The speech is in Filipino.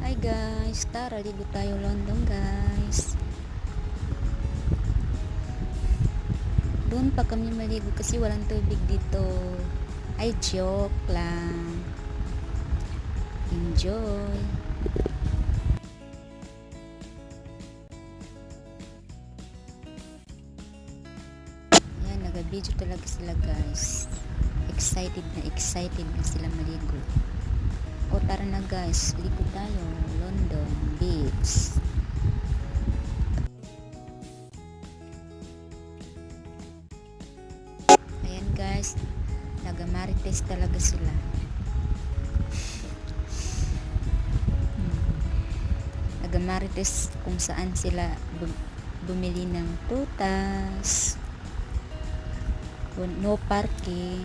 Hi guys, tara ligo tayo London guys. Doon pa kami maligo kasi walang tubig dito. Ay joke lang. Enjoy. Ayan, nag-video talaga sila guys. Excited na sila maligo. O tara na guys, ligo tayo London Beach. Ayan guys, nagamarites talaga sila. Nagamarites kung saan sila bumili ng prutas, no parking.